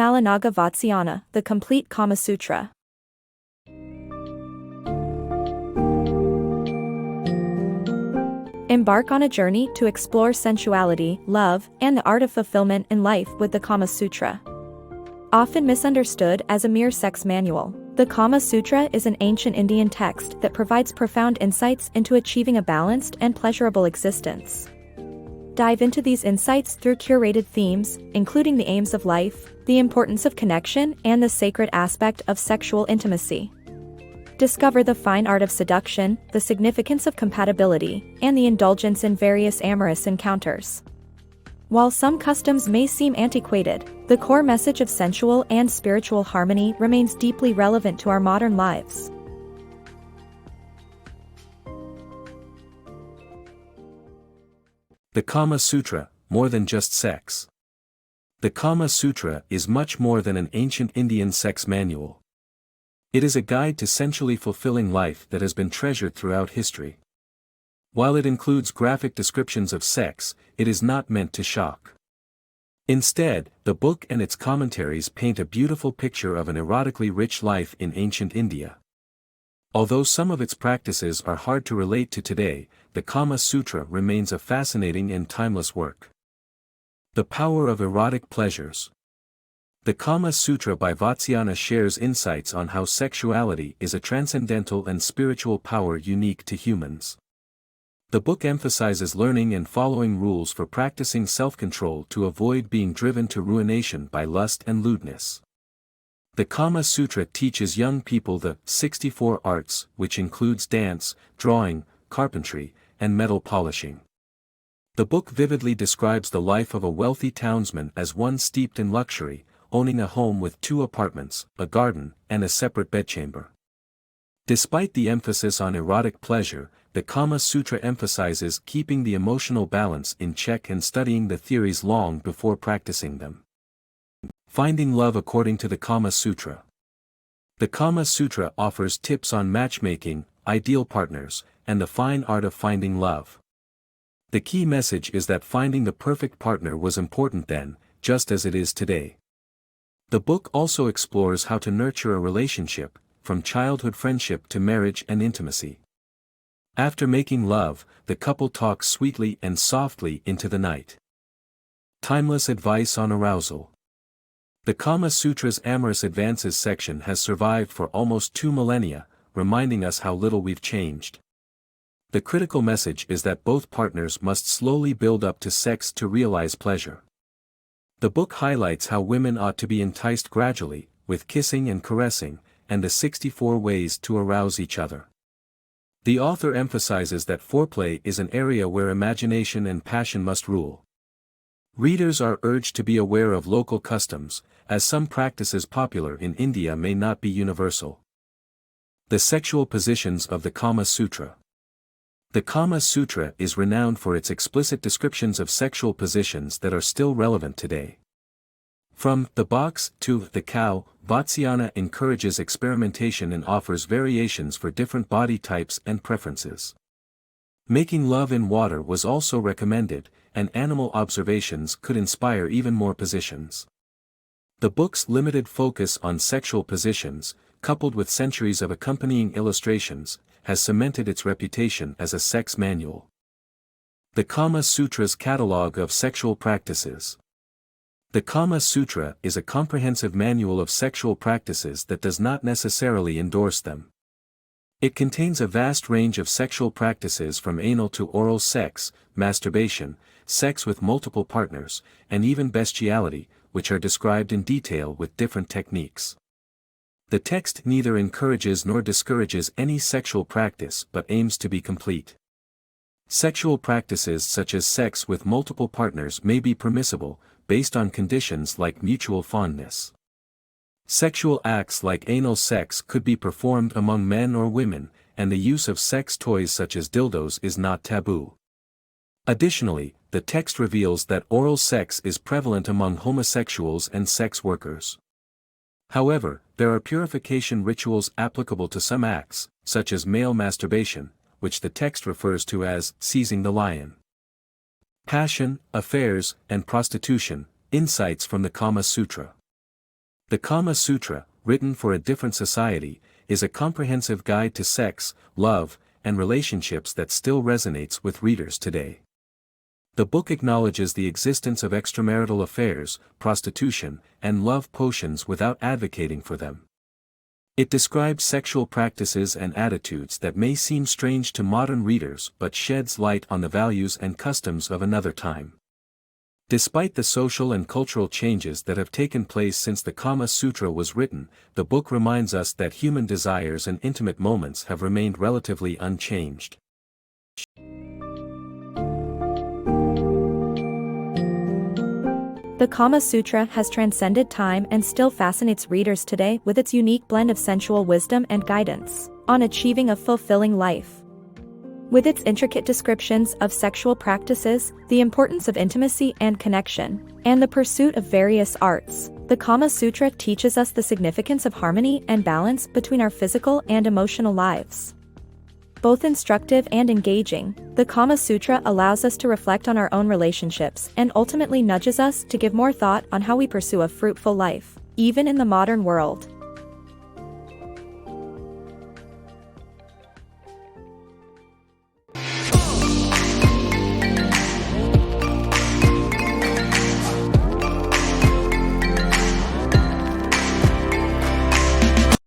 Mallanaga Vātsyāyana, the complete Kāma-Sūtra. Embark on a journey to explore sensuality, love, and the art of fulfillment in life with the Kāma-Sūtra. Often misunderstood as a mere sex manual, the Kāma-Sūtra is an ancient Indian text that provides profound insights into achieving a balanced and pleasurable existence. Dive into these insights through curated themes, including the aims of life, the importance of connection, and the sacred aspect of sexual intimacy. Discover the fine art of seduction, the significance of compatibility, and the indulgence in various amorous encounters. While some customs may seem antiquated, the core message of sensual and spiritual harmony remains deeply relevant to our modern lives. The Kāma-Sūtra, more than just sex. The Kāma-Sūtra is much more than an ancient Indian sex manual. It is a guide to sensually fulfilling life that has been treasured throughout history. While it includes graphic descriptions of sex, it is not meant to shock. Instead, the book and its commentaries paint a beautiful picture of an erotically rich life in ancient India. Although some of its practices are hard to relate to today, the Kāma-Sūtra remains a fascinating and timeless work. The power of erotic pleasures. The Kāma-Sūtra by Vatsyayana shares insights on how sexuality is a transcendental and spiritual power unique to humans. The book emphasizes learning and following rules for practicing self-control to avoid being driven to ruination by lust and lewdness. The Kāma-Sūtra teaches young people the 64 arts, which includes dance, drawing, carpentry, and metal polishing. The book vividly describes the life of a wealthy townsman as one steeped in luxury, owning a home with 2 apartments, a garden, and a separate bedchamber. Despite the emphasis on erotic pleasure, the Kāma-Sūtra emphasizes keeping the emotional balance in check and studying the theories long before practicing them. Finding love according to the Kāma-Sūtra. The Kāma-Sūtra offers tips on matchmaking, ideal partners, and the fine art of finding love. The key message is that finding the perfect partner was important then, just as it is today. The book also explores how to nurture a relationship, from childhood friendship to marriage and intimacy. After making love, the couple talks sweetly and softly into the night. Timeless advice on arousal. The Kāma-Sutra's amorous advances section has survived for almost 2 millennia, reminding us how little we've changed. The critical message is that both partners must slowly build up to sex to realize pleasure. The book highlights how women ought to be enticed gradually, with kissing and caressing, and the 64 ways to arouse each other. The author emphasizes that foreplay is an area where imagination and passion must rule. Readers are urged to be aware of local customs, as some practices popular in India may not be universal. The sexual positions of the Kāma-Sūtra. The Kāma-Sūtra is renowned for its explicit descriptions of sexual positions that are still relevant today. From the box to the cow, Vatsyayana encourages experimentation and offers variations for different body types and preferences. Making love in water was also recommended, and animal observations could inspire even more positions. The book's limited focus on sexual positions, coupled with centuries of accompanying illustrations, has cemented its reputation as a sex manual. The Kāma-Sutra's Catalogue of Sexual Practices. The Kāma-Sūtra is a comprehensive manual of sexual practices that does not necessarily endorse them. It contains a vast range of sexual practices from anal to oral sex, masturbation, sex with multiple partners, and even bestiality, which are described in detail with different techniques. The text neither encourages nor discourages any sexual practice but aims to be complete. Sexual practices such as sex with multiple partners may be permissible, based on conditions like mutual fondness. Sexual acts like anal sex could be performed among men or women, and the use of sex toys such as dildos is not taboo. Additionally, the text reveals that oral sex is prevalent among homosexuals and sex workers. However, there are purification rituals applicable to some acts, such as male masturbation, which the text refers to as seizing the lion. Passion, affairs, and prostitution, insights from the Kāma-Sūtra. The Kāma-Sūtra, written for a different society, is a comprehensive guide to sex, love, and relationships that still resonates with readers today. The book acknowledges the existence of extramarital affairs, prostitution, and love potions without advocating for them. It describes sexual practices and attitudes that may seem strange to modern readers but sheds light on the values and customs of another time. Despite the social and cultural changes that have taken place since the Kāma-Sūtra was written, the book reminds us that human desires and intimate moments have remained relatively unchanged. The Kāma-Sūtra has transcended time and still fascinates readers today with its unique blend of sensual wisdom and guidance on achieving a fulfilling life. With its intricate descriptions of sexual practices, the importance of intimacy and connection, and the pursuit of various arts, the Kāma-Sūtra teaches us the significance of harmony and balance between our physical and emotional lives. Both instructive and engaging, the Kāma-Sūtra allows us to reflect on our own relationships and ultimately nudges us to give more thought on how we pursue a fruitful life, even in the modern world.